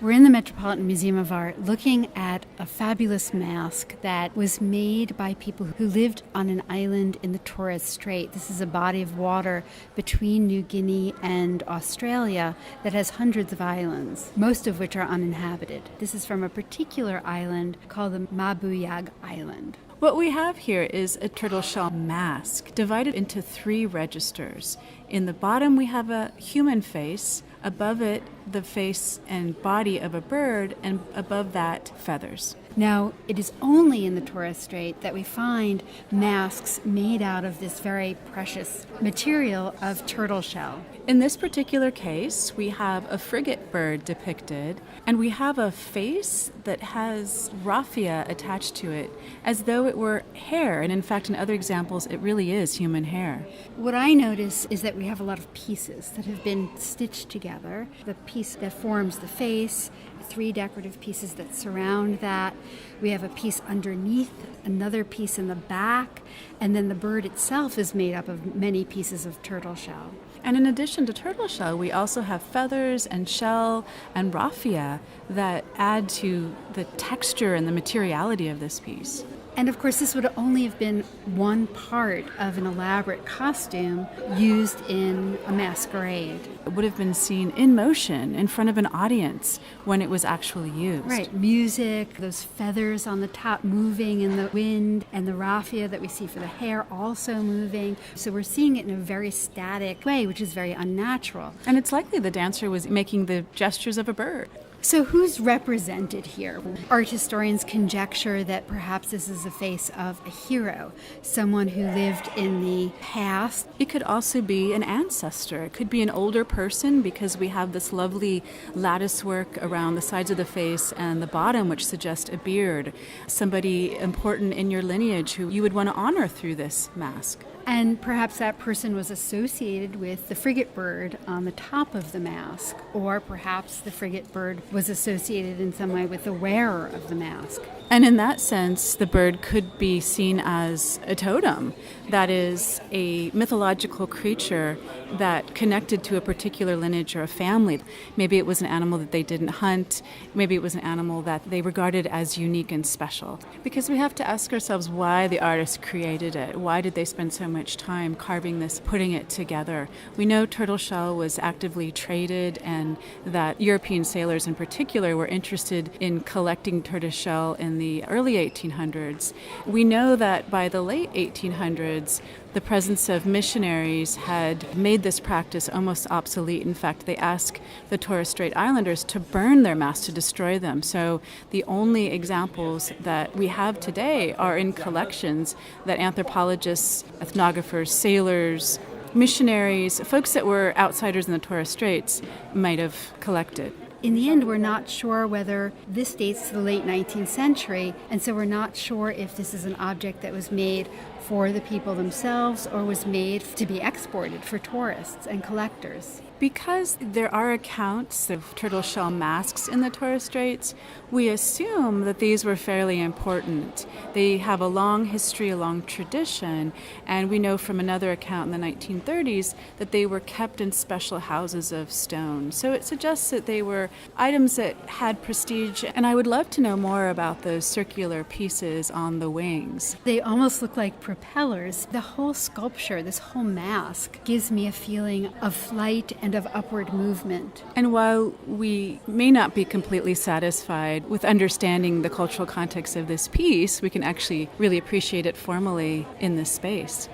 We're in the Metropolitan Museum of Art looking at a fabulous mask that was made by people who lived on an island in the Torres Strait. This is a body of water between New Guinea and Australia that has hundreds of islands, most of which are uninhabited. This is from a particular island called the Mabuiag Island. What we have here is a turtle shell mask divided into 3 registers. In the bottom we have a human face, above it the face and body of a bird, and above that feathers. Now, it is only in the Torres Strait that we find masks made out of this very precious material of turtle shell. In this particular case, we have a frigate bird depicted, and we have a face that has raffia attached to it, as though it were hair, and in fact, in other examples, it really is human hair. What I notice is that we have a lot of pieces that have been stitched together. The piece that forms the face, 3 decorative pieces that surround that. We have a piece underneath, another piece in the back, and then the bird itself is made up of many pieces of turtle shell. And in addition to turtle shell, we also have feathers and shell and raffia that add to the texture and the materiality of this piece. And of course, this would only have been one part of an elaborate costume used in a masquerade. It would have been seen in motion in front of an audience when it was actually used. Right, music, those feathers on the top moving in the wind, and the raffia that we see for the hair also moving. So we're seeing it in a very static way, which is very unnatural. And it's likely the dancer was making the gestures of a bird. So who's represented here? Art historians conjecture that perhaps this is a face of a hero, someone who lived in the past. It could also be an ancestor. It could be an older person, because we have this lovely lattice work around the sides of the face and the bottom, which suggests a beard. Somebody important in your lineage who you would want to honor through this mask. And perhaps that person was associated with the frigate bird on the top of the mask, or perhaps the frigate bird was associated in some way with the wearer of the mask. And in that sense, the bird could be seen as a totem, that is, a mythological creature that connected to a particular lineage or a family. Maybe it was an animal that they didn't hunt, maybe it was an animal that they regarded as unique and special. Because we have to ask ourselves why the artist created it. Why did they spend so much time carving this, putting it together? We know turtle shell was actively traded, and that European sailors in particular were interested in collecting turtle shell in the early 1800s. We know that by the late 1800s, the presence of missionaries had made this practice almost obsolete. In fact, they asked the Torres Strait Islanders to burn their masks, to destroy them. So the only examples that we have today are in collections that anthropologists, ethnographers, sailors, missionaries, folks that were outsiders in the Torres Straits might have collected. In the end, we're not sure whether this dates to the late 19th century, and so we're not sure if this is an object that was made for the people themselves or was made to be exported for tourists and collectors. Because there are accounts of turtle shell masks in the Torres Straits, we assume that these were fairly important. They have a long history, a long tradition, and we know from another account in the 1930s that they were kept in special houses of stone. So it suggests that they were items that had prestige, and I would love to know more about those circular pieces on the wings. They almost look like propellers. The whole sculpture, this whole mask, gives me a feeling of flight and of upward movement. And while we may not be completely satisfied with understanding the cultural context of this piece, we can actually really appreciate it formally in this space.